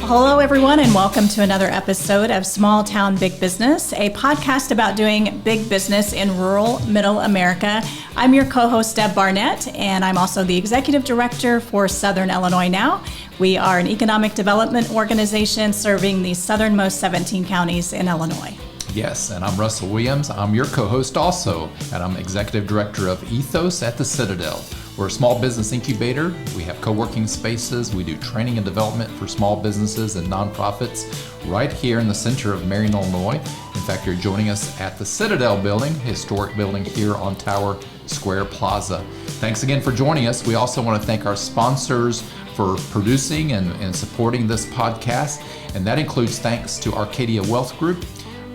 Hello, everyone, and welcome to another episode of Small Town Big Business, a podcast about doing big business in rural Middle America. I'm your co-host, Deb Barnett, and I'm also the Executive Director for Southern Illinois Now. We are an economic development organization serving the southernmost 17 counties in Illinois. Yes, and I'm Russell Williams. I'm your co-host also, and I'm Executive Director of EThOs at the Citadel. We're a small business incubator. We have co-working spaces. We do training and development for small businesses and nonprofits right here in the center of Marion, Illinois. In fact, you're joining us at the Citadel building, historic building here on Tower Square Plaza. Thanks again for joining us. We also want to thank our sponsors for producing and supporting this podcast, and that includes thanks to Arcadia Wealth Group,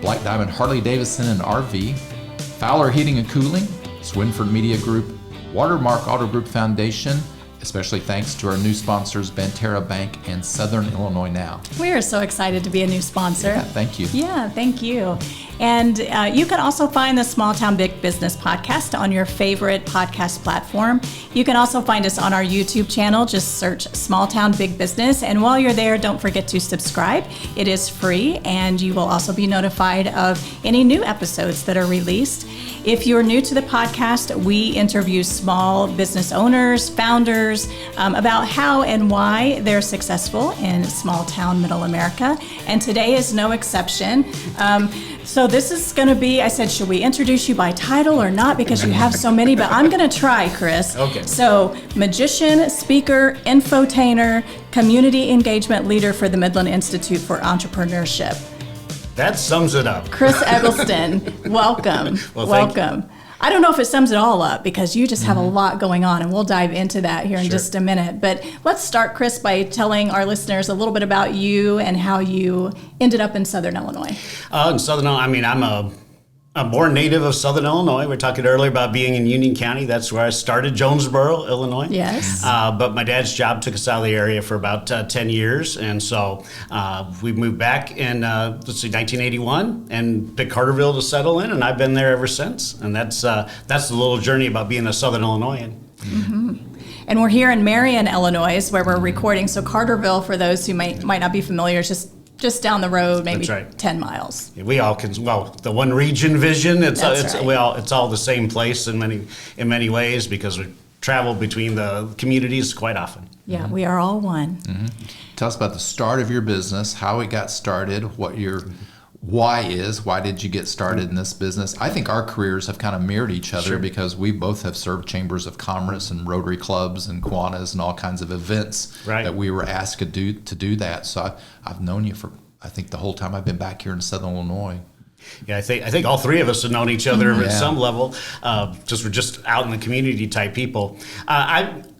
Black Diamond Harley-Davidson and RV, Fowler Heating and Cooling, Swinford Media Group, Watermark Auto Group Foundation, especially thanks to our new sponsors, Banterra Bank and Southern Illinois Now. We are so excited to be a new sponsor. Yeah, thank you. Yeah, thank you. And you can also find the Small Town Big Business podcast on your favorite podcast platform. You can also find us on our YouTube channel. Just search Small Town Big Business. And while you're there, don't forget to subscribe. It is free, and you will also be notified of any new episodes that are released. If you're new to the podcast, we interview small business owners, founders, about how and why they're successful in small town Middle America. And today is no exception. So this is going to be, I said, should we introduce you by title or not? Because you have so many, but I'm going to try, Chris. Okay. So magician, speaker, infotainer, community engagement leader for the Midland Institute for Entrepreneurship. That sums it up. Chris Egelston, welcome. Welcome. I don't know if it sums it all up because you just have a lot going on, and we'll dive into that here in just a minute. But let's start, Chris, by telling our listeners a little bit about you and how you ended up in Southern Illinois. In Southern Illinois, I'm a born native of Southern Illinois. We were talking earlier about being in Union County. That's where I started, Jonesboro, Illinois. Yes. But my dad's job took us out of the area for about 10 years. And so we moved back in, 1981 and picked Carterville to settle in. And I've been there ever since. And that's the little journey about being a Southern Illinoisan. Mm-hmm. And we're here in Marion, Illinois, where we're recording. So Carterville, for those who might not be familiar, is just down the road, maybe 10 miles. Yeah, we all can. Well, the one region vision. It's all the same place in many ways because we travel between the communities quite often. Yeah, we are all one. Mm-hmm. Tell us about the start of your business, how it got started, what your why is. Why did you get started in this business? I think our careers have kind of mirrored each other because we both have served chambers of commerce and Rotary clubs and Kiwanis and all kinds of events that we were asked to do that. So I've known you for, I think, the whole time I've been back here in Southern Illinois. Yeah, I think all three of us have known each other at some level. We're just out in the community type people.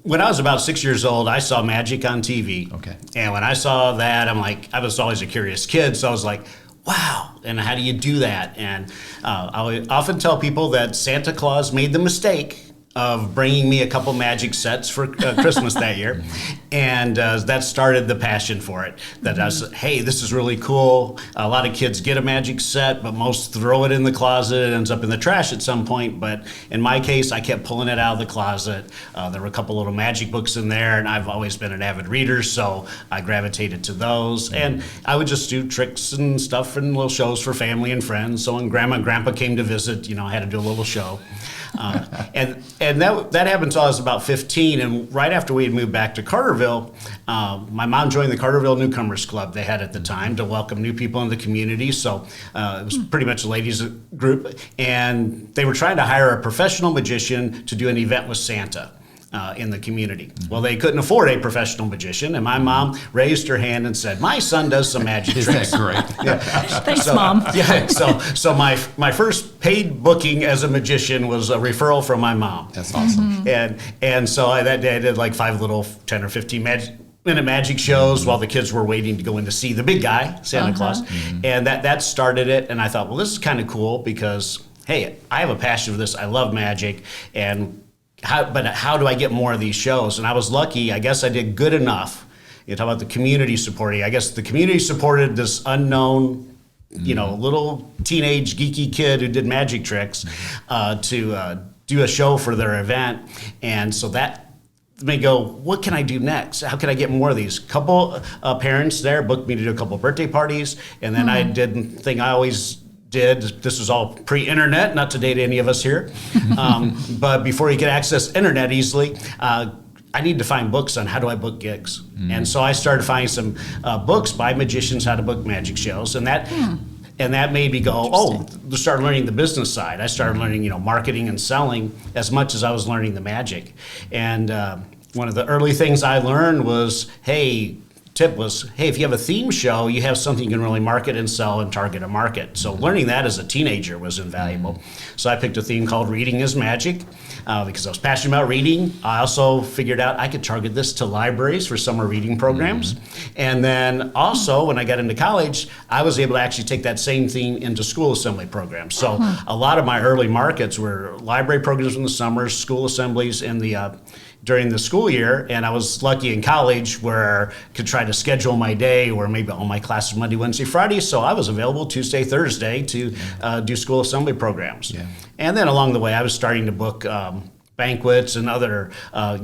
When I was about 6 years old, I saw magic on TV. Okay. And when I saw that, I was always a curious kid, so I was like, wow, and how do you do that? And I often tell people that Santa Claus made the mistake of bringing me a couple magic sets for Christmas that year. And that started the passion for it. That I was, hey, this is really cool. A lot of kids get a magic set, but most throw it in the closet. It ends up in the trash at some point. But in my case, I kept pulling it out of the closet. There were a couple little magic books in there, and I've always been an avid reader, so I gravitated to those. And I would just do tricks and stuff and little shows for family and friends. So when Grandma and Grandpa came to visit, I had to do a little show. And that happened until I was about 15, and right after we had moved back to Carterville, my mom joined the Carterville Newcomers Club they had at the time to welcome new people in the community. So it was pretty much a ladies group, and they were trying to hire a professional magician to do an event with Santa in the community. Well, they couldn't afford a professional magician, and my mom raised her hand and said, "My son does some magic tricks." Isn't that great? Yeah. Thanks, Mom. Yeah. So my first paid booking as a magician was a referral from my mom. That's awesome. And so that day I did like 5 little 10 or 15 minute magic shows while the kids were waiting to go in to see the big guy, Santa Claus. And that started it. And I thought, well, this is kind of cool because, hey, I have a passion for this. I love magic. But how do I get more of these shows? And I was lucky. I guess I did good enough. You talk about the community supporting. I guess the community supported this unknown, little teenage geeky kid who did magic tricks to do a show for their event. And so that may go, what can I do next? How can I get more of these? Couple parents there booked me to do a couple birthday parties, and then I did the thing I always did. This was all pre-internet, not to date any of us here, but before you could access internet easily, I need to find books on how do I book gigs. And so I started finding some books by magicians how to book magic shows, and that made me go, start learning the business side. I started learning, marketing and selling as much as I was learning the magic. And one of the early things I learned was, if you have a theme show, you have something you can really market and sell and target a market. So learning that as a teenager was invaluable. So I picked a theme called Reading is Magic because I was passionate about reading. I also figured out I could target this to libraries for summer reading programs. And then also when I got into college, I was able to actually take that same theme into school assembly programs. So a lot of my early markets were library programs in the summers, school assemblies in the during the school year, and I was lucky in college where I could try to schedule my day where maybe all my classes Monday, Wednesday, Friday, so I was available Tuesday, Thursday to do school assembly programs. Yeah. And then along the way, I was starting to book banquets and other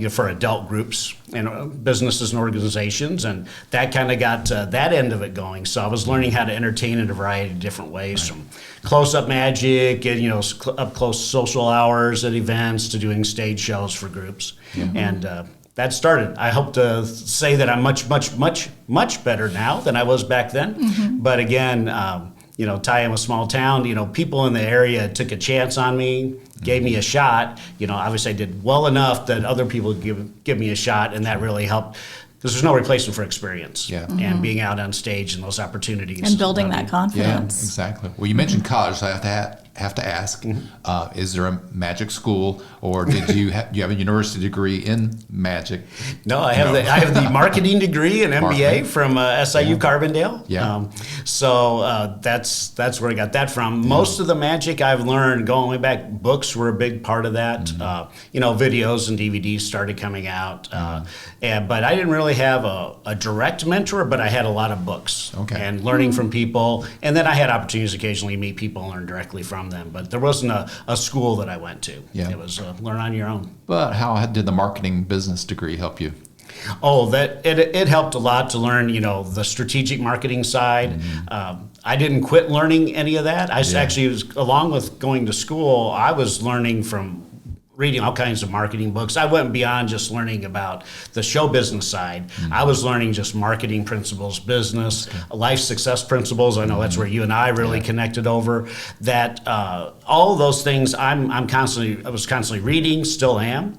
for adult groups and businesses and organizations, and that kind of got that end of it going. So I was learning how to entertain in a variety of different ways, from close-up magic and up-close social hours at events to doing stage shows for groups. And that started. I hope to say that I'm much, much, much, much better now than I was back then. But again, Ty, I'm a small town. People in the area took a chance on me, gave me a shot. Obviously I did well enough that other people give me a shot, and that really helped. Because there's no replacement for experience and being out on stage and those opportunities. And building that confidence. Yeah, exactly. Well, you mentioned college, so I have to ask, is there a magic school, or did you have a university degree in magic? No, I have the marketing degree and MBA from SIU Carbondale. Yeah. So that's where I got that from. Most of the magic I've learned going way back, books were a big part of that. Videos and DVDs started coming out. But I didn't really have a direct mentor, but I had a lot of books and learning from people. And then I had opportunities occasionally to meet people and learn directly from them. But there wasn't a school that I went to. Yeah. It was learn on your own. But how did the marketing business degree help you? Oh, it helped a lot to learn, the strategic marketing side. I didn't quit learning any of that. Actually, along with going to school, I was learning from reading all kinds of marketing books. I went beyond just learning about the show business side. I was learning just marketing principles, business, life success principles. I know that's where you and I really connected over. That all of those things I was constantly reading, still am,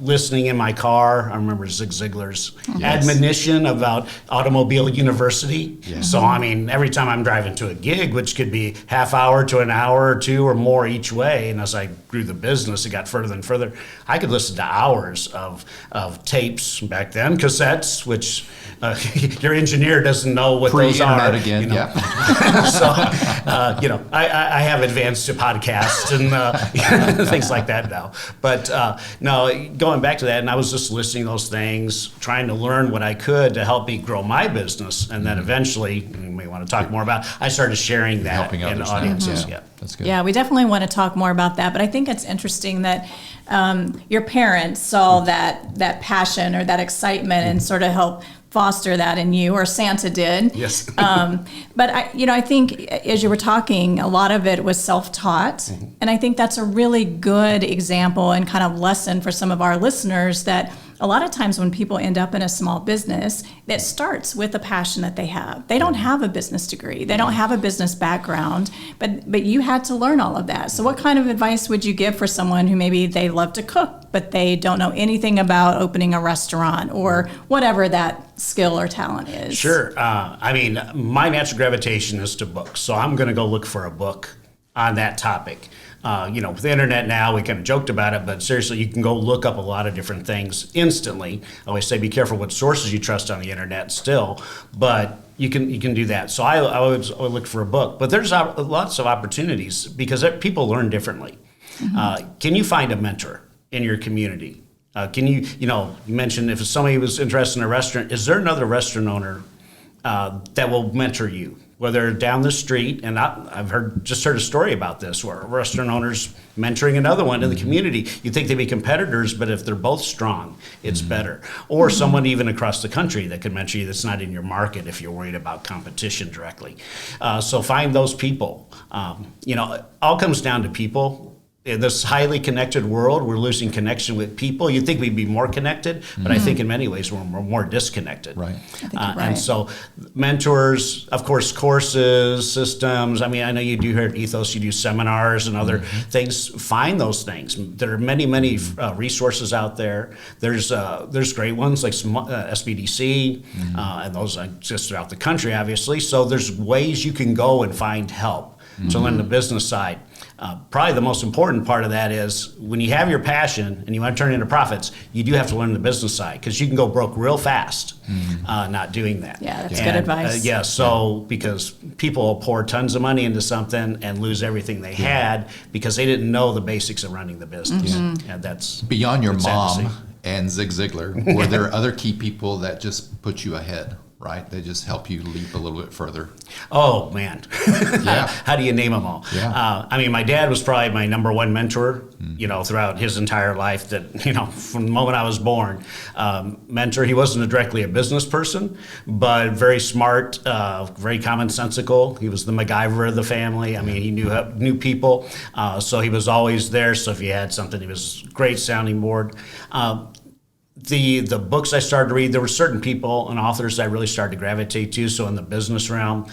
listening in my car. I remember Zig Ziglar's admonition about Automobile University. So every time I'm driving to a gig, which could be half hour to an hour or two or more each way, and as I grew the business, it got further and further. I could listen to hours of tapes back then, cassettes, which your engineer doesn't know what those are. Again, So, I have advanced to podcasts and things like that now. But no, going back to that, and I was just listening to those things, trying to learn what I could to help me grow my business, and then eventually, we may want to talk more about, I started sharing that in audiences. That's good. Yeah, we definitely want to talk more about that. But I think it's interesting that your parents saw that passion or that excitement and sort of helped foster that in you, or Santa did. Yes. But I think as you were talking, a lot of it was self-taught. And I think that's a really good example and kind of lesson for some of our listeners, that a lot of times when people end up in a small business, it starts with a passion that they have. They don't have a business degree. They don't have a business background, but you had to learn all of that. So what kind of advice would you give for someone who maybe they love to cook, but they don't know anything about opening a restaurant or whatever that skill or talent is? Sure. My natural gravitation is to books. So I'm going to go look for a book on that topic. With the internet now, we kind of joked about it, but seriously, you can go look up a lot of different things instantly. I always say be careful what sources you trust on the internet still, but you can do that. So I would look for a book, but there's lots of opportunities because people learn differently. Can you find a mentor in your community? Can you mentioned if somebody was interested in a restaurant, is there another restaurant owner that will mentor you? whether down the street, and I've just heard a story about this where a restaurant owner's mentoring another one in the community. You'd think they'd be competitors, but if they're both strong, it's better. Or someone even across the country that could mentor you that's not in your market if you're worried about competition directly. So find those people. It all comes down to people. In this highly connected world, we're losing connection with people. You'd think we'd be more connected, but I think in many ways we're more disconnected. Right. And so mentors, of course, courses, systems. I mean, I know you do here at EThOs, you do seminars and other things. Find those things. There are many resources out there. There's great ones like SBDC, and those exist throughout the country, obviously. So there's ways you can go and find help to learn the business side. Probably the most important part of that is when you have your passion and you want to turn it into profits, you do have to learn the business side because you can go broke real fast not doing that. Yeah, that's good advice. Because people will pour tons of money into something and lose everything they had because they didn't know the basics of running the business. And that's beyond your mom sad to see. and Zig Ziglar. Were there other key people that just put you ahead? Right? They just help you leap a little bit further. Oh, man. Yeah. How do you name them all? Yeah. My dad was probably my number one mentor, throughout his entire life that, from the moment I was born. Mentor, he wasn't directly a business person, but very smart, very commonsensical. He was the MacGyver of the family. I mean, he knew people, so he was always there. So if you had something, he was a great sounding board. The books I started to read, there were certain people and authors I really started to gravitate to. So in the business realm,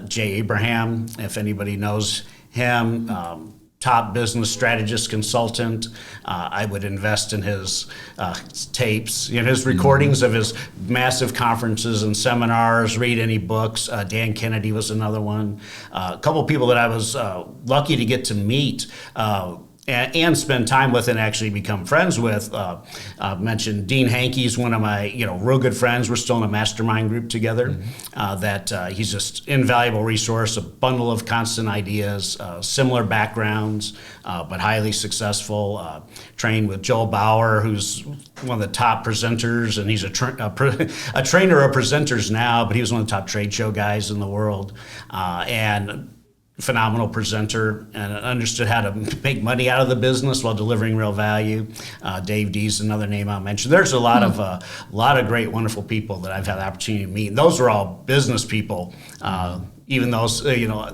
Jay Abraham, if anybody knows him, top business strategist consultant. I would invest in his tapes, his recordings of his massive conferences and seminars, read any books. Dan Kennedy was another one. A couple of people that I was lucky to get to meet and spend time with and actually become friends with. Mentioned Dean Hankey's one of my real good friends. We're still in a mastermind group together. He's just invaluable resource, a bundle of constant ideas, similar backgrounds, but highly successful. Trained with Joel Bauer, who's one of the top presenters, and he's a trainer of presenters now, but he was one of the top trade show guys in the world. And phenomenal presenter and understood how to make money out of the business while delivering real value. Dave D's another name I'll mention. There's a lot of great, wonderful people that I've had the opportunity to meet. And those are all business people. Even those,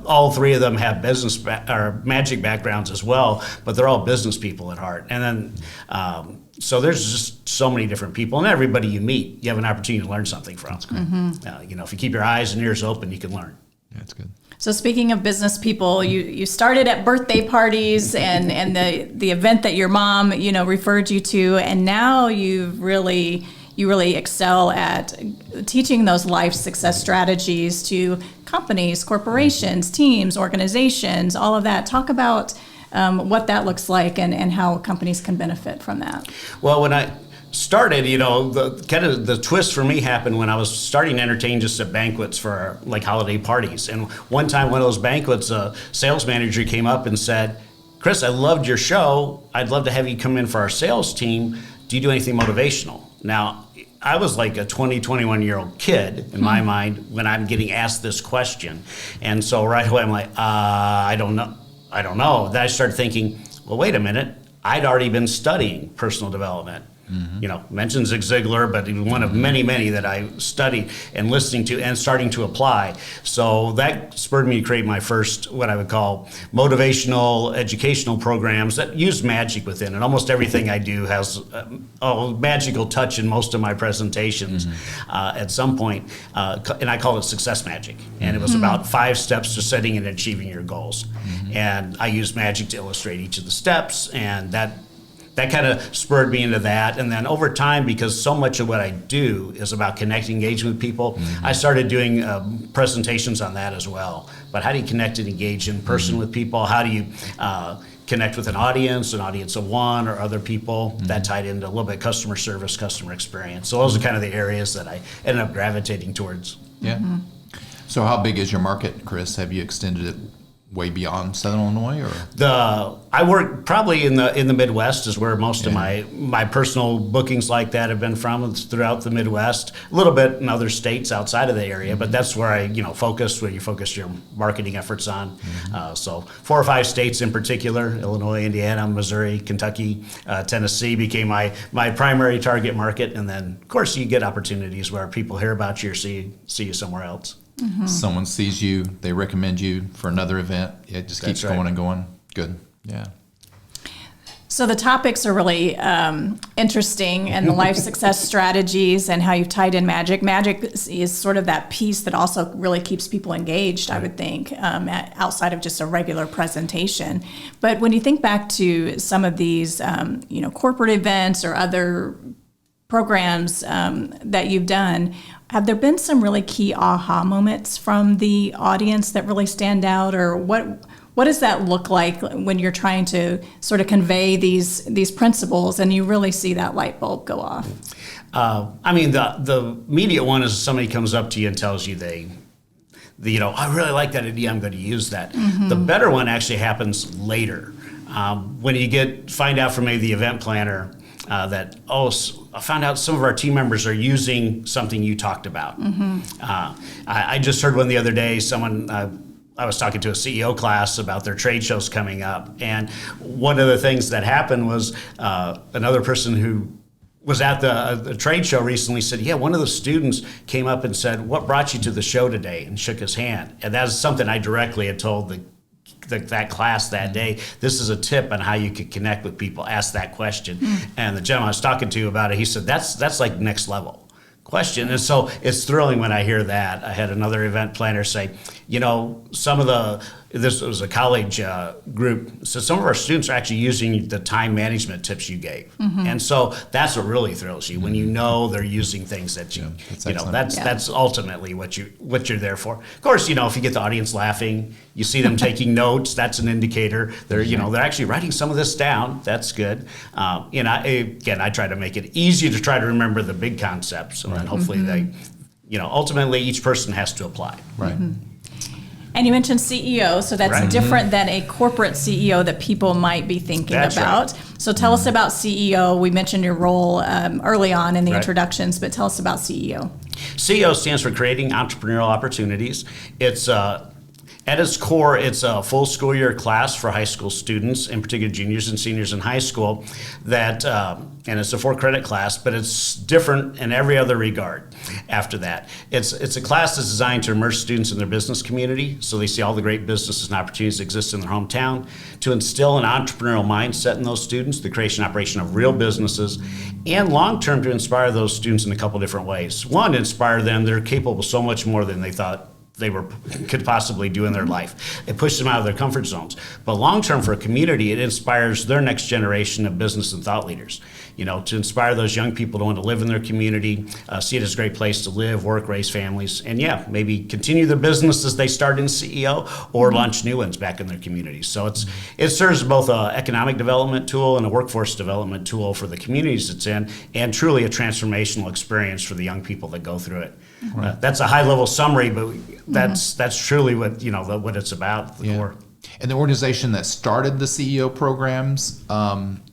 all three of them have business or magic backgrounds as well, but they're all business people at heart. And then, so there's just so many different people, and everybody you meet, you have an opportunity to learn something from. That's great. If you keep your eyes and ears open, you can learn. Yeah, that's good. So speaking of business people, you started at birthday parties and the event that your mom, referred you to, and now you really excel at teaching those life success strategies to companies, corporations, teams, organizations, all of that. Talk about what that looks like and how companies can benefit from that. Well, when I started, the twist for me happened when I was starting to entertain just at banquets for like holiday parties. And one time, one of those banquets, a sales manager came up and said, "Chris, I loved your show. I'd love to have you come in for our sales team. Do you do anything motivational?" Now, I was like a 21-year-old kid in my mind when I'm getting asked this question. And so right away I'm like, I don't know. Then I started thinking, well, wait a minute. I'd already been studying personal development. Mentioned Zig Ziglar, but he was one of many that I studied and listening to and starting to apply. So that spurred me to create my first, what I would call motivational educational programs that use magic within it. Almost everything I do has a magical touch in most of my presentations at some point. And I call it success magic. And it was about 5 steps to setting and achieving your goals. And I use magic to illustrate each of the steps, and that kind of spurred me into that. And then over time, because so much of what I do is about connecting, engaging with people, I started doing presentations on that as well. But how do you connect and engage in person with people? How do you connect with an audience of one or other people? That tied into a little bit customer service, customer experience. So those are kind of the areas that I ended up gravitating towards. Yeah. So how big is your market, Chris? Have you extended it way beyond Southern Illinois, or? I work probably in the Midwest is where most of my personal bookings like that have been from. It's throughout the Midwest, a little bit in other states outside of the area, but that's where I focus, where you focus your marketing efforts on. So 4 or 5 states in particular: Illinois, Indiana, Missouri, Kentucky, Tennessee became my primary target market, and then of course you get opportunities where people hear about you or see you somewhere else. Someone sees you, they recommend you for another event. It just keeps going and going. Good. Yeah. So the topics are really interesting, and the life success strategies and how you've tied in magic. Magic is sort of that piece that also really keeps people engaged, I would think, outside of just a regular presentation. But when you think back to some of these, corporate events or other programs that you've done, have there been some really key aha moments from the audience that really stand out, or what does that look like when you're trying to sort of convey these principles and you really see that light bulb go off? The immediate one is somebody comes up to you and tells you I really like that idea, I'm going to use that. The better one actually happens later. When you find out from maybe the event planner that, I found out some of our team members are using something you talked about. I just heard one the other day, I was talking to a CEO class about their trade shows coming up, and one of the things that happened was another person who was at the trade show recently said, one of the students came up and said, "What brought you to the show today?" and shook his hand. And that's something I directly had told that class that day. This is a tip on how you could connect with people. Ask that question. And the gentleman I was talking to about it, he said, that's like next level question. And so it's thrilling when I hear that. I had another event planner say, this was a college group, so some of our students are actually using the time management tips you gave. And so that's what really thrills you, when they're using things that that's ultimately what you're there for. Of course, if you get the audience laughing, you see them taking notes, that's an indicator. They're actually writing some of this down. That's good. I try to make it easy to try to remember the big concepts, and then hopefully ultimately each person has to apply. Right. And you mentioned CEO, so that's different than a corporate CEO that people might be thinking about. Right. So tell us about CEO. We mentioned your role early on in the introductions, but tell us about CEO. CEO stands for Creating Entrepreneurial Opportunities. It's at its core, it's a full school year class for high school students, in particular juniors and seniors in high school, and it's a 4-credit class, but it's different in every other regard after that. It's a class that's designed to immerse students in their business community, so they see all the great businesses and opportunities that exist in their hometown, to instill an entrepreneurial mindset in those students, the creation and operation of real businesses, and long-term to inspire those students in a couple different ways. One, inspire them, they're capable of so much more than they thought they could possibly do in their life. It pushes them out of their comfort zones. But long-term for a community, it inspires their next generation of business and thought leaders. To inspire those young people to want to live in their community, see it as a great place to live, work, raise families, and maybe continue their businesses they started in CEO or launch new ones back in their communities. So it serves both an economic development tool and a workforce development tool for the communities it's in, and truly a transformational experience for the young people that go through it. Right. That's a high-level summary, but that's truly what what it's about. The core. And the organization that started the CEO programs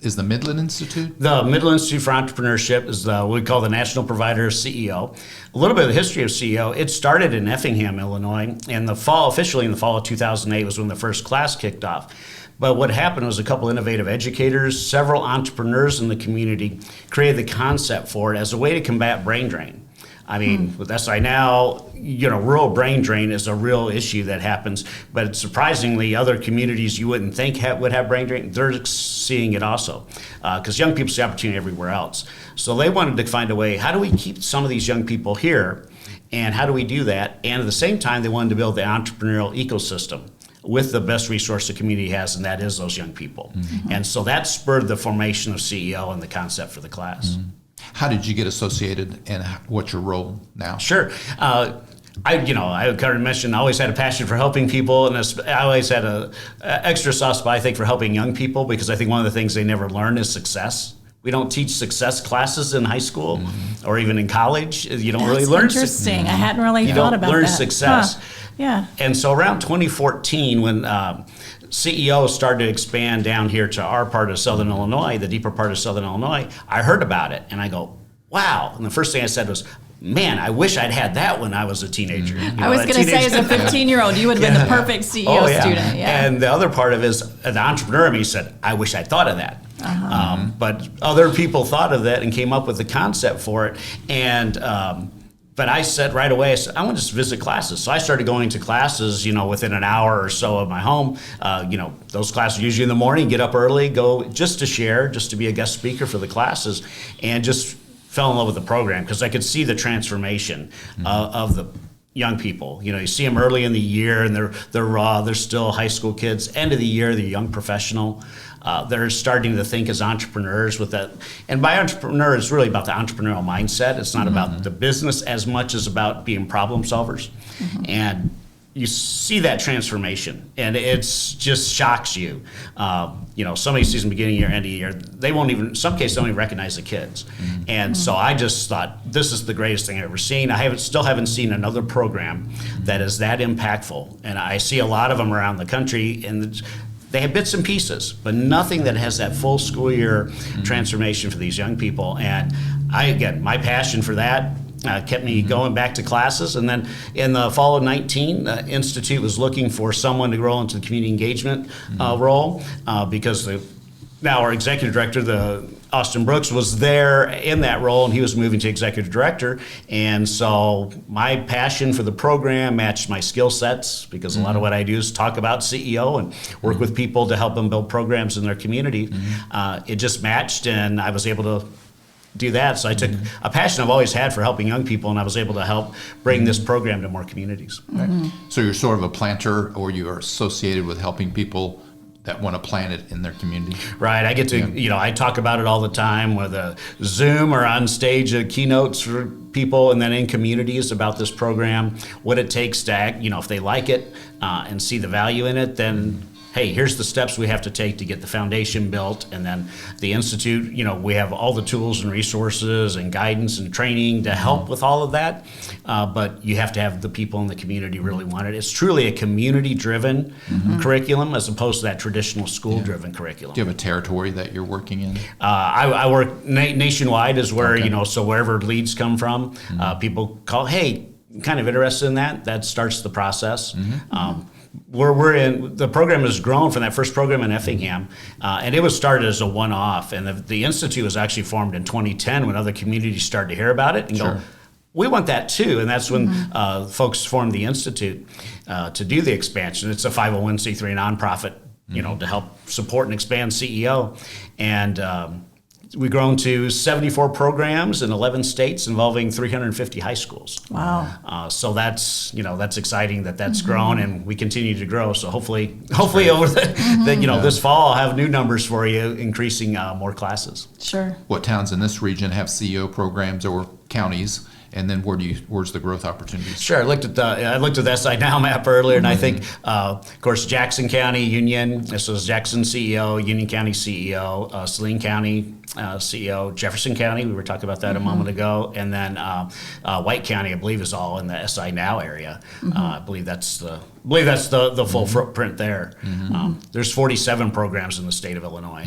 is the Midland Institute? The Midland Institute for Entrepreneurship is what we call the national provider of CEO. A little bit of the history of CEO, it started in Effingham, Illinois, and officially in the fall of 2008 was when the first class kicked off. But what happened was a couple innovative educators, several entrepreneurs in the community created the concept for it as a way to combat brain drain. That's right now, rural brain drain is a real issue that happens, but surprisingly, other communities you wouldn't think would have brain drain, they're seeing it also, because young people see opportunity everywhere else. So they wanted to find a way, how do we keep some of these young people here, and how do we do that? And at the same time, they wanted to build the entrepreneurial ecosystem with the best resource the community has, and that is those young people. And so that spurred the formation of CEO and the concept for the class. How did you get associated, and what's your role now? Sure. I kind of mentioned I always had a passion for helping people, and I always had a extra soft spot, I think, for helping young people, because I think one of the things they never learn is success. We don't teach success classes in high school or even in college. You don't really learn. Interesting. I hadn't really thought about that. You don't learn success. Huh. Yeah. And so around 2014, when CEOs started to expand down here to our part of Southern Illinois, the deeper part of Southern Illinois, I heard about it and I go, wow. And the first thing I said was, man, I wish I'd had that when I was a teenager. I was going to say, as a 15-year-old, you would have been the perfect CEO student. Yeah. And the other part of it is, the entrepreneur in me said, I wish I'd thought of that. But other people thought of that and came up with the concept for it. And but I said right away, I want to just visit classes. So I started going to classes, within an hour or so of my home. Those classes usually in the morning, get up early, go just to share, just to be a guest speaker for the classes, and just fell in love with the program because I could see the transformation of the young people. You see them early in the year and they're raw, they're still high school kids. End of the year, they're young professional. They're starting to think as entrepreneurs with that. And by entrepreneur, it's really about the entrepreneurial mindset. It's not about the business as much as about being problem solvers. And you see that transformation, and it's just shocks you. Somebody sees them beginning of year, end of year, they won't even, in some cases, don't even recognize the kids. And so I just thought, this is the greatest thing I've ever seen. I still haven't seen another program that is that impactful. And I see a lot of them around the country, and they have bits and pieces, but nothing that has that full school year transformation for these young people. And my passion for that kept me going back to classes. And then in the fall of 19, the Institute was looking for someone to roll into the community engagement role because now our executive director, Austin Brooks, was there in that role, and he was moving to executive director. And so my passion for the program matched my skill sets, because a lot of what I do is talk about CEO and work with people to help them build programs in their community. It just matched, and I was able to do that. So I took a passion I've always had for helping young people, and I was able to help bring this program to more communities. Right. So you're sort of a planter, or you are associated with helping people that want to plant it in their community. Right. I get to, I talk about it all the time, whether Zoom or on stage, keynotes for people, and then in communities about this program, what it takes to act, if they like it and see the value in it, then hey, here's the steps we have to take to get the foundation built. And then the Institute, we have all the tools and resources and guidance and training to help with all of that. But you have to have the people in the community really want it. It's truly a community-driven curriculum as opposed to that traditional school-driven curriculum. Do you have a territory that you're working in? I work nationwide is where, so wherever leads come from, people call, hey, I'm kind of interested in that. That starts the process. The program has grown from that first program in Effingham, and it was started as a one-off. And the Institute was actually formed in 2010 when other communities started to hear about it and go, we want that too. And that's when folks formed the Institute to do the expansion. It's a 501c3 nonprofit, to help support and expand CEO. And we've grown to 74 programs in 11 states involving 350 high schools. Wow. So that's exciting that's grown, and we continue to grow. So hopefully over this fall I'll have new numbers for you, increasing more classes. Sure. What towns in this region have CEO programs, or counties? And then where's the growth opportunities? Sure. I looked at the SI Now map earlier, and I think, of course, Jackson County, Union. This was Jackson CEO, Union County CEO, Saline County CEO, Jefferson County. We were talking about that a moment ago, and then White County, I believe, is all in the SI Now area. I believe that's the full footprint there. There's 47 programs in the state of Illinois.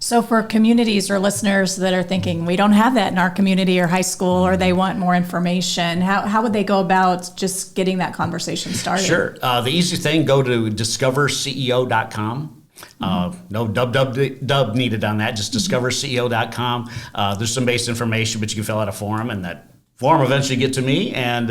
So for communities or listeners that are thinking, we don't have that in our community or high school, or they want more information, how would they go about just getting that conversation started? Sure. The easy thing, go to discoverceo.com. No dub needed on that, just discoverceo.com. There's some basic information, but you can fill out a form, and that form eventually get to me and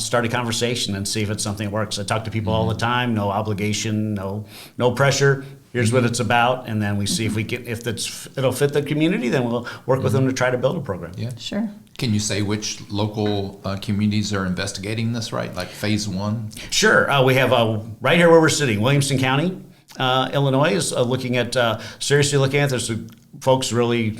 start a conversation and see if it's something that works. I talk to people all the time, no obligation, no pressure. Here's what it's about, and then we see if it'll fit the community. Then we'll work with them to try to build a program. Yeah, sure. Can you say which local communities are investigating this? Right, like phase one. Sure. We have right here where we're sitting, Williamson County, Illinois is seriously looking at this. Folks really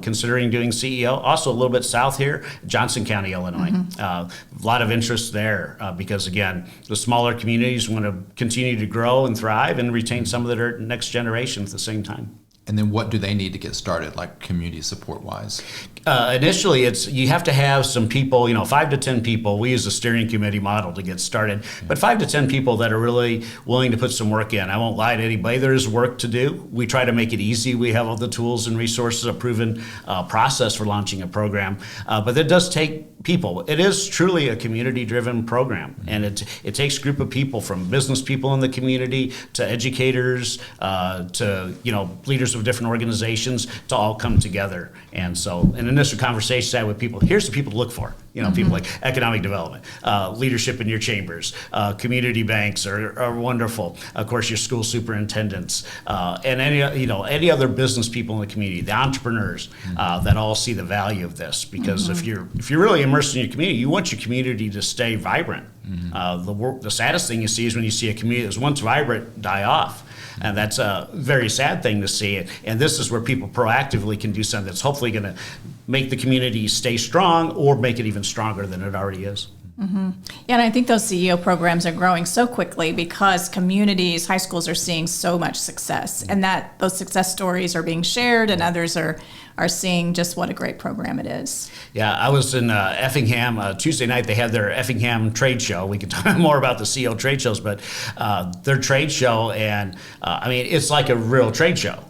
considering doing CEO. Also a little bit south here, Johnson County, Illinois. A lot of interest there because, again, the smaller communities want to continue to grow and thrive and retain some of their next generation at the same time. And then what do they need to get started, like community support-wise? Initially, you have to have some people, 5 to 10 people. We use a steering committee model to get started, but 5 to 10 people that are really willing to put some work in. I won't lie to anybody. There is work to do. We try to make it easy. We have all the tools and resources, a proven process for launching a program, but it does take people. It is truly a community-driven program, and it takes a group of people, from business people in the community to educators to leaders of different organizations, to all come together. And so in initial conversations I had with people, here's the people to look for. People like economic development, leadership in your chambers, community banks are wonderful. Of course, your school superintendents, and any other business people in the community, the entrepreneurs that all see the value of this. Because if you're really immersed in your community, you want your community to stay vibrant. The saddest thing you see is when you see a community that was once vibrant die off. And that's a very sad thing to see. And this is where people proactively can do something that's hopefully going to make the community stay strong or make it even stronger than it already is. Mm-hmm. Yeah, and I think those CEO programs are growing so quickly because communities, high schools are seeing so much success, and that those success stories are being shared, and others are seeing just what a great program it is. Yeah, I was in Effingham Tuesday night. They had their Effingham trade show. We could talk more about the CEO trade shows, but their trade show, and it's like a real trade show.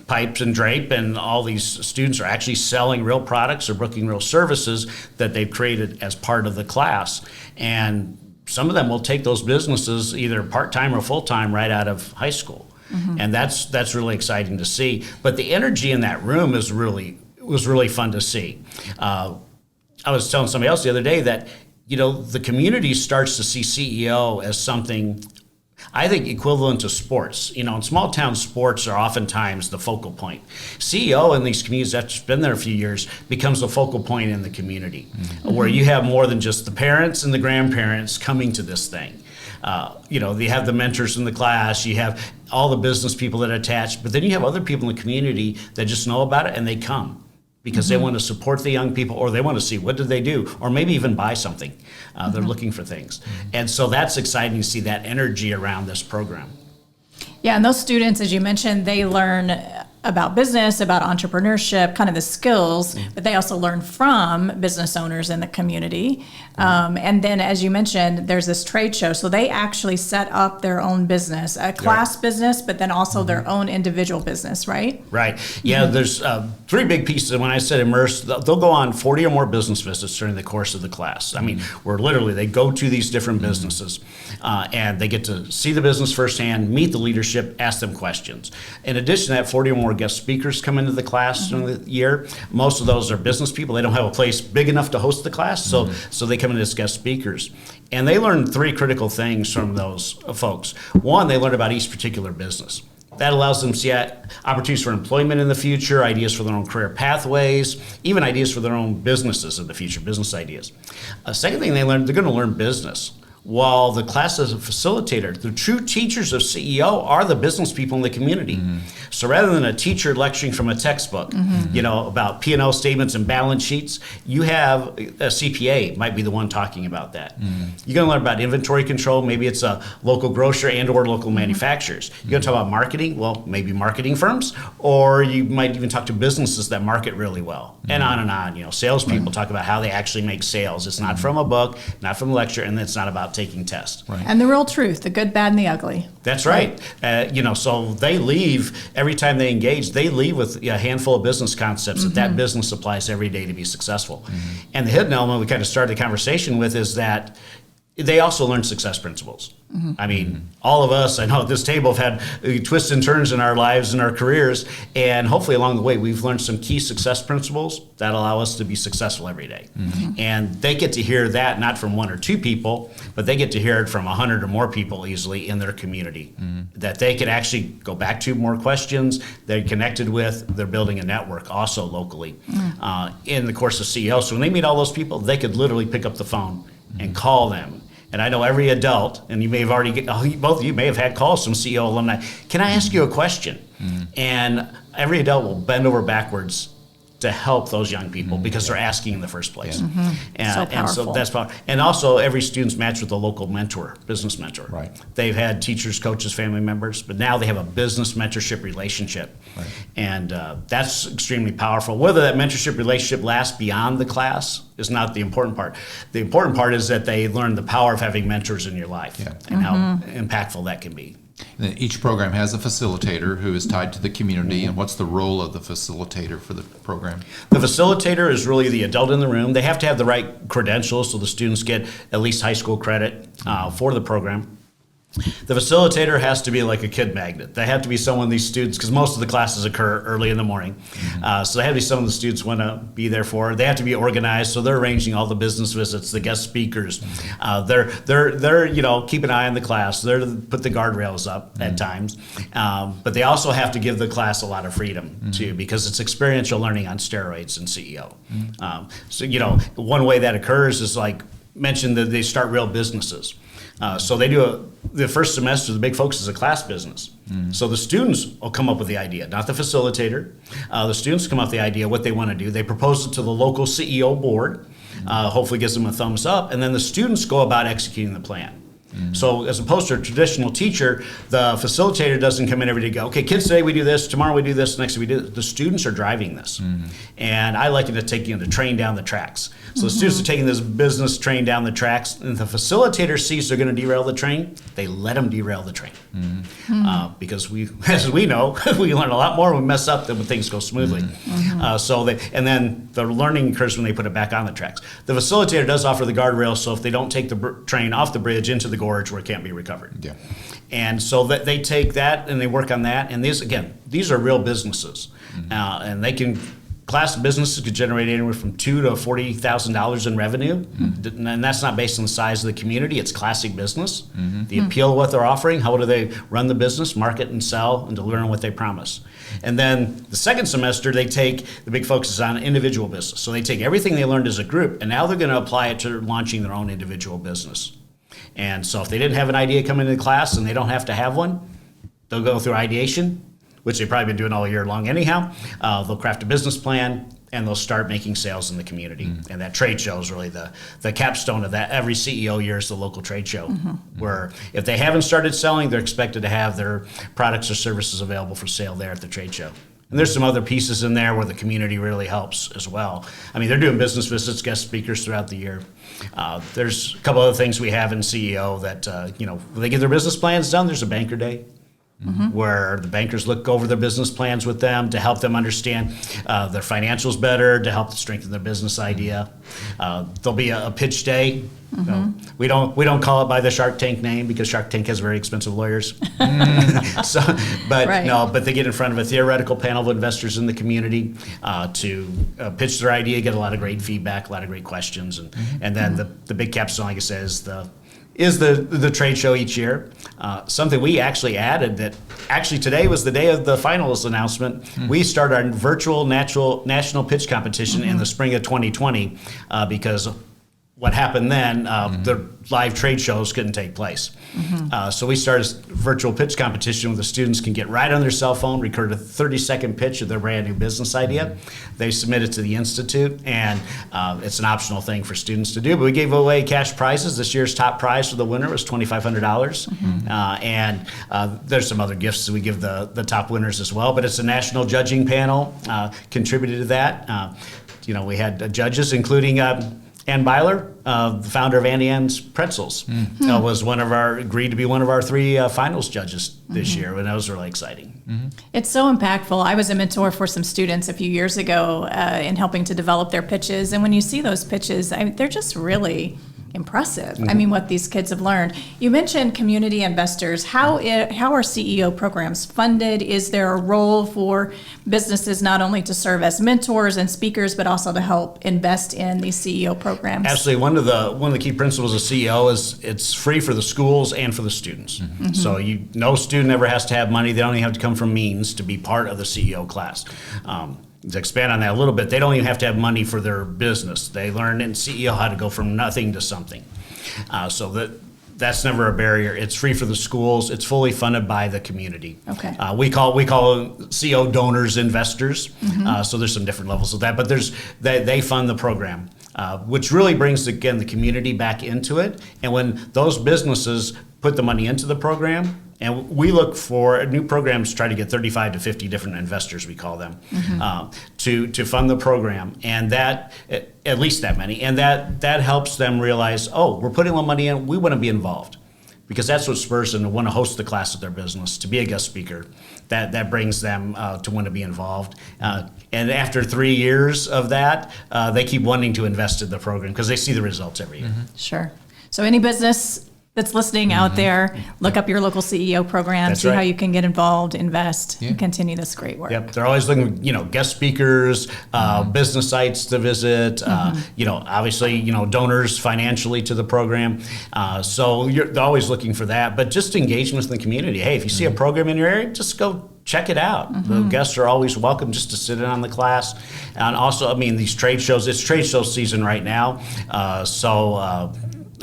Pipes and drape, and all these students are actually selling real products or booking real services that they've created as part of the class. And some of them will take those businesses either part-time or full-time right out of high school. Mm-hmm. And that's really exciting to see. But the energy in that room was really fun to see. I was telling somebody else the other day that, the community starts to see CEO as something, I think, equivalent to sports. In small town, sports are oftentimes the focal point. CEO in these communities that's been there a few years becomes the focal point in the community, where you have more than just the parents and the grandparents coming to this thing. You have the mentors in the class, you have all the business people that are attached, but then you have other people in the community that just know about it and they come because they want to support the young people, or they want to see what did they do, or maybe even buy something. They're looking for things. And so that's exciting to see that energy around this program. Yeah, and those students, as you mentioned, they learn about business, about entrepreneurship, kind of the skills, but they also learn from business owners in the community. And then, as you mentioned, there's this trade show. So they actually set up their own business, a class business, but then also their own individual business, right? Right. Yeah, there's 3 big pieces. And when I said immerse, they'll go on 40 or more business visits during the course of the class. Where literally they go to these different businesses and they get to see the business firsthand, meet the leadership, ask them questions. In addition to that, 40 or more guest speakers come into the class during the year. Most of those are business people. They don't have a place big enough to host the class, so they come in as guest speakers. And they learn 3 critical things from those folks. One, they learn about each particular business. That allows them to see opportunities for employment in the future, ideas for their own career pathways, even ideas for their own businesses in the future, business ideas. Second thing they learn, they're going to learn business. While the class is a facilitator, the true teachers of CEO are the business people in the community. So rather than a teacher lecturing from a textbook, about P&L statements and balance sheets, you have a CPA might be the one talking about that. You're going to learn about inventory control. Maybe it's a local grocer and or local manufacturers. You're going to talk about marketing. Well, maybe marketing firms, or you might even talk to businesses that market really well, and on and on. Salespeople talk about how they actually make sales. It's not from a book, not from a lecture, and it's not about taking tests. Right. And the real truth, the good, bad, and the ugly. That's right. So they leave, every time they engage, they leave with a handful of business concepts that business applies every day to be successful. And the hidden element we kind of started the conversation with is that they also learn success principles. All of us, I know at this table, have had twists and turns in our lives and our careers, and hopefully along the way we've learned some key success principles that allow us to be successful every day. And they get to hear that not from 1 or 2 people, but they get to hear it from 100 or more people easily in their community, that they could actually go back to more questions they're connected with. They're building a network also locally in the course of CEO. So when they meet all those people, they could literally pick up the phone and call them. And I know every adult, and you may have both of you may have had calls from CEO alumni, can I ask you a question? And every adult will bend over backwards to help those young people because they're asking in the first place. So So that's powerful. And also every student's matched with a local mentor, business mentor. Right. They've had teachers, coaches, family members, but now they have a business mentorship relationship. Right. And that's extremely powerful. Whether that mentorship relationship lasts beyond the class is not the important part. The important part is that they learn the power of having mentors in your life and how impactful that can be. And then each program has a facilitator who is tied to the community. And what's the role of the facilitator for the program? The facilitator is really the adult in the room. They have to have the right credentials so the students get at least high school credit for the program. The facilitator has to be like a kid magnet. They have to be someone these students, because most of the classes occur early in the morning, so they have to be someone the students want to be there for. They have to be organized, so they're arranging all the business visits, the guest speakers. They're keep an eye on the class. They're to put the guardrails up at times, but they also have to give the class a lot of freedom too, because it's experiential learning on steroids in CEO. So one way that occurs is like mentioned that they start real businesses. So they do the first semester, the big focus is a class business. So the students will come up with the idea, not the facilitator. The students come up with the idea, what they want to do. They propose it to the local CEO board, hopefully gives them a thumbs up, and then the students go about executing the plan. So as opposed to a traditional teacher, the facilitator doesn't come in every day and go, okay, kids, today we do this, tomorrow we do this, next we do this. The students are driving this. And I like it to take the train down the tracks. So the students are taking this business train down the tracks, and the facilitator sees they're going to derail the train, they let them derail the train. Because as we know, we learn a lot more when we mess up than when things go smoothly. And then the learning occurs when they put it back on the tracks. The facilitator does offer the guardrails, so if they don't take the train off the bridge into the gorge where it can't be recovered. Yeah. And so that they take that and they work on that. And these are real businesses. And they can, class businesses could generate anywhere from $2,000 to $40,000 in revenue. And that's not based on the size of the community. It's classic business. The appeal of what they're offering, how do they run the business, market and sell, and deliver on what they promise. And then the second semester, they take the big focus on individual business. So they take everything they learned as a group, and now they're going to apply it to launching their own individual business. And so if they didn't have an idea coming into class and they don't have to have one, they'll go through ideation, which they've probably been doing all year long anyhow. They'll craft a business plan, and they'll start making sales in the community. And that trade show is really the capstone of that. Every CEO year is the local trade show, where if they haven't started selling, they're expected to have their products or services available for sale there at the trade show. And there's some other pieces in there where the community really helps as well. I mean, they're doing business visits, guest speakers throughout the year. There's a couple other things we have in CEO that, when they get their business plans done, there's a banker day. Where the bankers look over their business plans with them to help them understand their financials better, to help strengthen their business idea. There'll be a pitch day. We don't call it by the Shark Tank name because Shark Tank has very expensive lawyers. But they get in front of a theoretical panel of investors in the community to pitch their idea, get a lot of great feedback, a lot of great questions, and then the big capstone, like I said, is the trade show each year. Something we actually added that actually today was the day of the finals announcement. We started our virtual national pitch competition in the spring of 2020 because what happened then, the live trade shows couldn't take place. So we started a virtual pitch competition where the students can get right on their cell phone, record a 30-second pitch of their brand new business idea. They submit it to the Institute, and it's an optional thing for students to do. But we gave away cash prizes. This year's top prize for the winner was $2,500. And there's some other gifts that we give the top winners as well. But it's a national judging panel contributed to that. We had judges, including Ann Byler, the founder of Annie Ann's Pretzels, was agreed to be one of our 3 finals judges this year, and that was really exciting. It's so impactful. I was a mentor for some students a few years ago in helping to develop their pitches, and when you see those pitches, they're just really impressive. I mean, what these kids have learned. You mentioned community investors. How are CEO programs funded? Is there a role for businesses not only to serve as mentors and speakers, but also to help invest in these CEO programs? Absolutely. One of the key principles of CEO is it's free for the schools and for the students. So no student ever has to have money. They don't even have to come from means to be part of the CEO class. To expand on that a little bit, they don't even have to have money for their business. They learn in CEO how to go from nothing to something. So That's never a barrier. It's free for the schools. It's fully funded by the community. Okay. We call CO donors investors. So there's some different levels of that, but they fund the program, which really brings the community back into it. And when those businesses put the money into the program, and we look for new programs to try to get 35 to 50 different investors, we call them, to fund the program, and that at least that many, and that helps them realize, oh, we're putting the money in, we want to be involved, because that's what spurs them to want to host the class at their business, to be a guest speaker. That brings them to want to be involved, and after 3 years of that, they keep wanting to invest in the program because they see the results every year. Sure. So any business that's listening out there, look up your local CEO program, That's see right. how you can get involved, invest, and continue this great work. Yep, they're always looking, guest speakers, business sites to visit, obviously, donors financially to the program. So they're always looking for that, but just engagement with the community. Hey, if you see a program in your area, just go check it out. The guests are always welcome just to sit in on the class. And also, these trade shows, it's trade show season right now.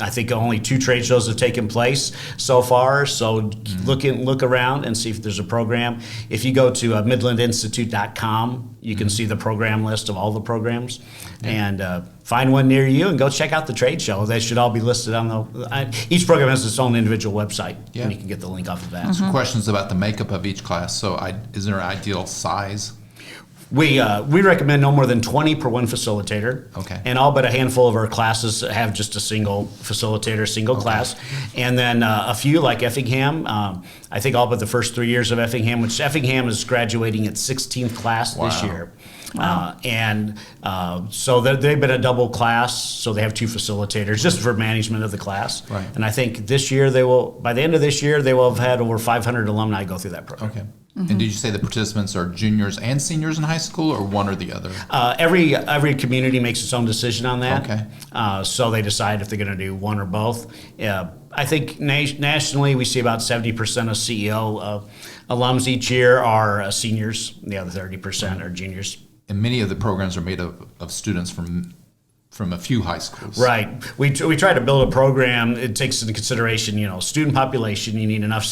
I think only 2 trade shows have taken place so far. So look around and see if there's a program. If you go to midlandinstitute.com, you can see the program list of all the programs, and find one near you and go check out the trade show. They should all be listed on each program has its own individual website, and you can get the link off of that. Some questions about the makeup of each class. So is there an ideal size? We recommend no more than 20 per one facilitator. Okay. And all but a handful of our classes have just a single facilitator, single class. And then a few like Effingham, I think all but the first 3 years of Effingham, which Effingham is graduating its 16th class this year. Wow. So they've been a double class, so they have 2 facilitators just for management of the class. Right. And I think this year by the end of this year, they will have had over 500 alumni go through that program. Okay. And did you say the participants are juniors and seniors in high school, or one or the other? Every community makes its own decision on that. Okay. So they decide if they're going to do one or both. I think nationally we see about 70% of CEO alums each year are seniors. The other 30% are juniors. And many of the programs are made of students from a few high schools. Right. We try to build a program. It takes into consideration, student population. You need enough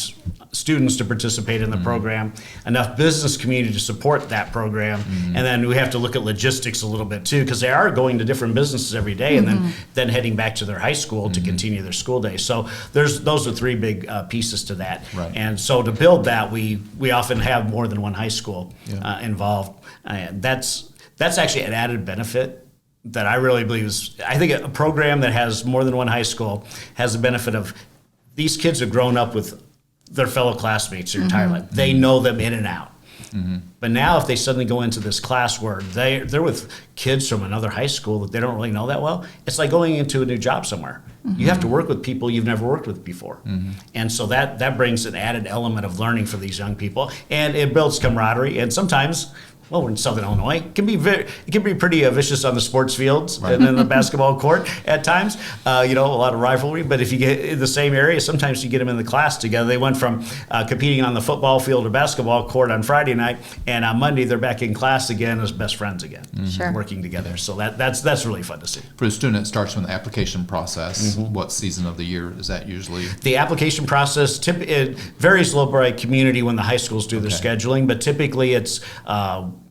students to participate in the program, enough business community to support that program, and then we have to look at logistics a little bit too, because they are going to different businesses every day, and then heading back to their high school to continue their school day. So those are 3 big pieces to that. Right. And so to build that, we often have more than one high school involved. That's actually an added benefit that I really believe I think a program that has more than one high school has the benefit of these kids have grown up with their fellow classmates their entire life. They know them in and out. But now if they suddenly go into this class where they're with kids from another high school that they don't really know that well, it's like going into a new job somewhere. You have to work with people you've never worked with before. And so that brings an added element of learning for these young people, and it builds camaraderie. And sometimes, well, we're in Southern Illinois. It can be pretty vicious on the sports fields and in the basketball court at times. A lot of rivalry. But if you get in the same area, sometimes you get them in the class together. They went from competing on the football field or basketball court on Friday night, and on Monday they're back in class again as best friends again, working together. So that's really fun to see. For the student, it starts from the application process. What season of the year is that usually? The application process, it varies a little by community when the high schools do their scheduling, but typically it's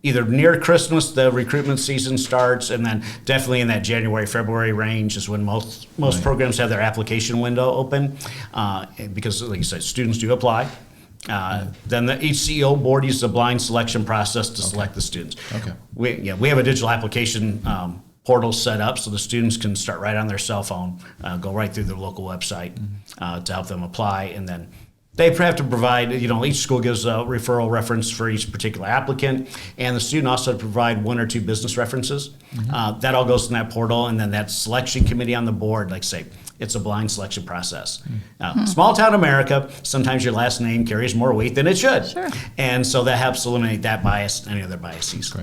either near Christmas, the recruitment season starts, and then definitely in that January, February range is when most programs have their application window open, because, like you said, students do apply. Then each CEO board uses a blind selection process to select the students. Okay. We have a digital application portal set up so the students can start right on their cell phone, go right through their local website to help them apply, and then they have to provide, each school gives a referral reference for each particular applicant, and the student also has to provide 1 or 2 business references. That all goes in that portal, and then that selection committee on the board, like say, it's a blind selection process. Small town America, sometimes your last name carries more weight than it should. Sure. And so that helps eliminate that bias and any other biases.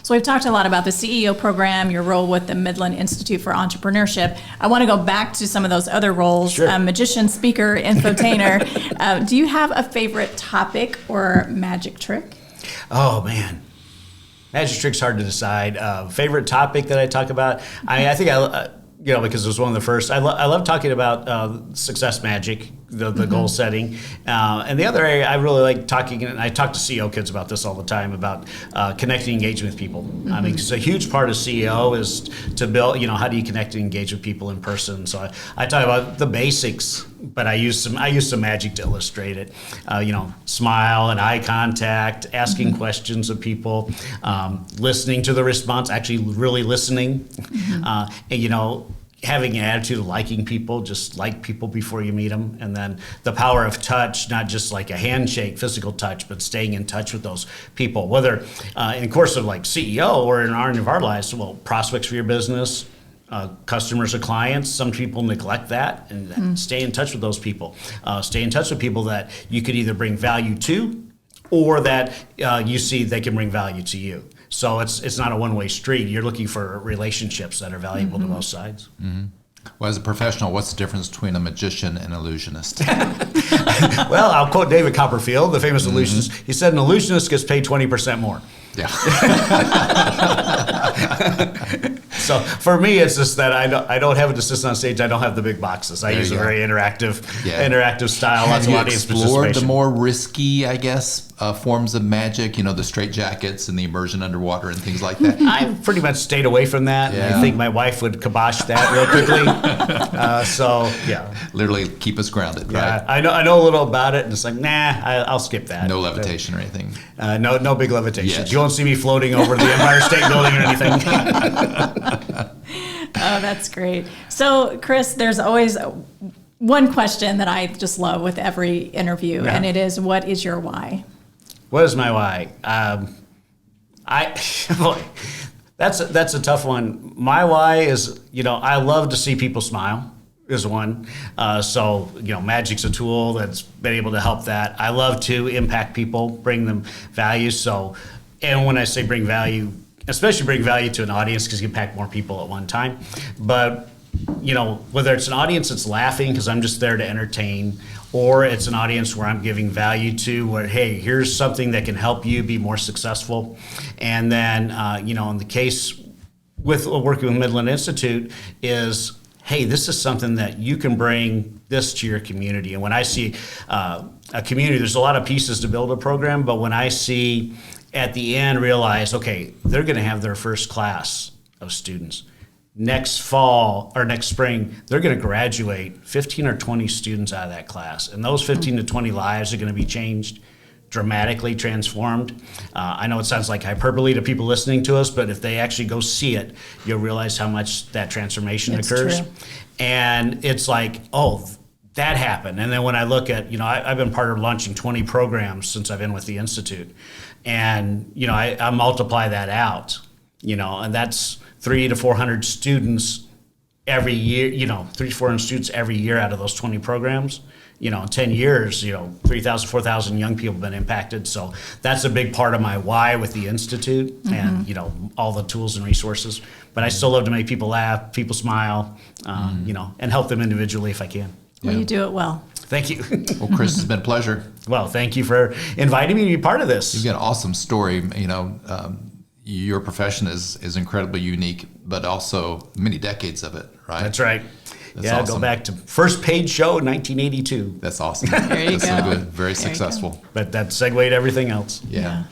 So we've talked a lot about the CEO program, your role with the Midland Institute for Entrepreneurship. I want to go back to some of those other roles. Sure. Magician, speaker, infotainer. Do you have a favorite topic or magic trick? Oh, man. Magic trick's hard to decide. Favorite topic that I talk about? I think because it was one of the first. I love talking about success magic, the goal setting. And the other area I really like talking, and I talk to CEO kids about this all the time, about connecting and engaging with people. I mean, because a huge part of CEO is to build, how do you connect and engage with people in person? So I talk about the basics, but I use some magic to illustrate it. Smile and eye contact, asking questions of people, listening to the response, actually really listening, and having an attitude of liking people, just like people before you meet them. And then the power of touch, not just like a handshake, physical touch, but staying in touch with those people, whether in the course of like CEO or in our lives, prospects for your business, customers or clients. Some people neglect that, and stay in touch with those people. Stay in touch with people that you could either bring value to, or that you see they can bring value to you. So it's not a one-way street. You're looking for relationships that are valuable to both sides. Mm-hmm. Well, as a professional, what's the difference between a magician and an illusionist? Well, I'll quote David Copperfield, the famous illusionist. He said an illusionist gets paid 20% more. Yeah. So for me, it's just that I don't have an assistant on stage. I don't have the big boxes. I use a very interactive style. Have you explored the more risky, I guess, forms of magic? The straitjackets and the immersion underwater and things like that. I've pretty much stayed away from that. Yeah. I think my wife would kibosh that real quickly. Literally keep us grounded, right? I know a little about it, and it's like, I'll skip that. No levitation or anything. No big levitation. Yes. You won't see me floating over the Empire State Building or anything. Oh, that's great. So, Chris, there's always one question that I just love with every interview, and it is, what is your why? What is my why? That's a tough one. My why is, I love to see people smile. Is one. Magic's a tool that's been able to help that. I love to impact people, bring them value. And when I say bring value, especially bring value to an audience, because you can impact more people at one time. But, whether it's an audience that's laughing because I'm just there to entertain, or it's an audience where I'm giving value to, where, hey, here's something that can help you be more successful. And then, in the case with working with Midland Institute is, hey, this is something that you can bring this to your community. And when I see a community, there's a lot of pieces to build a program, but when I see at the end realize, okay, they're going to have their first class of students. Next fall or next spring, they're going to graduate 15 or 20 students out of that class. And those 15 to 20 lives are going to be changed, dramatically transformed. I know it sounds like hyperbole to people listening to us, but if they actually go see it, you'll realize how much that transformation occurs. True. And it's like, oh, that happened. And then when I look at, I've been part of launching 20 programs since I've been with the Institute. And, I multiply that out, and that's 300 to 400 students every year, 300 to 400 students every year out of those 20 programs. In 10 years, 3,000, 4,000 young people have been impacted. So that's a big part of my why with the Institute and, all the tools and resources. But I still love to make people laugh, people smile, and help them individually if I can. Well, you do it well. Thank you. Well, Chris, it's been a pleasure. Well, thank you for inviting me to be part of this. You've got an awesome story. Your profession is incredibly unique, but also many decades of it, right? That's right. That's awesome. Go back to first paid show, 1982. That's awesome. There you That's go. So good. Very successful. But that segued everything else. Yeah.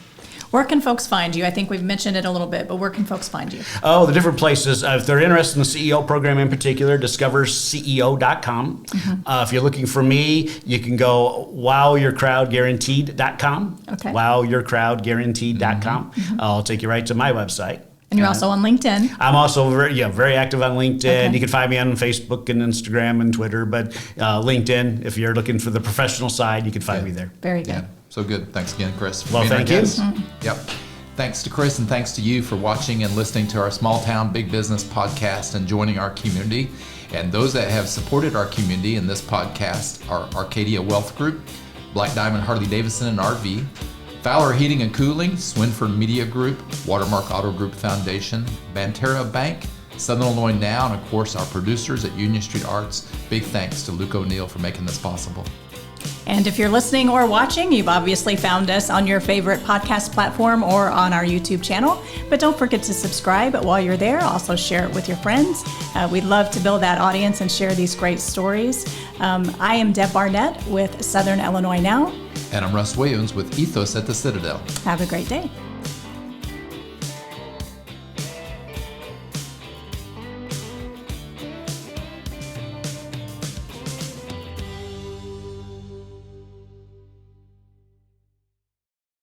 Where can folks find you? I think we've mentioned it a little bit, but where can folks find you? Oh, the different places. If they're interested in the CEO program in particular, discoverceo.com. If you're looking for me, you can go wowyourcrowdguaranteed.com. Okay. Wowyourcrowdguaranteed.com. I'll take you right to my website. And you're also on LinkedIn. I'm also very active on LinkedIn. Okay. You can find me on Facebook and Instagram and Twitter, but LinkedIn, if you're looking for the professional side, you can find me there. Very good. Yeah. So good. Thanks again, Chris. Well, thank you. Yep. Thanks to Chris and thanks to you for watching and listening to our Small Town Big Business podcast and joining our community. And those that have supported our community in this podcast are Arcadia Wealth Group, Black Diamond Harley-Davidson and RV, Fowler Heating and Cooling, Swinford Media Group, Watermark Auto Group Foundation, Banterra Bank, Southern Illinois Now, and of course our producers at Union Street Arts. Big thanks to Luke O'Neill for making this possible. And if you're listening or watching, you've obviously found us on your favorite podcast platform or on our YouTube channel. But don't forget to subscribe while you're there. Also share it with your friends. We'd love to build that audience and share these great stories. I am Deb Barnett with Southern Illinois Now. And I'm Russ Williams with EThOs at the Citadel. Have a great day.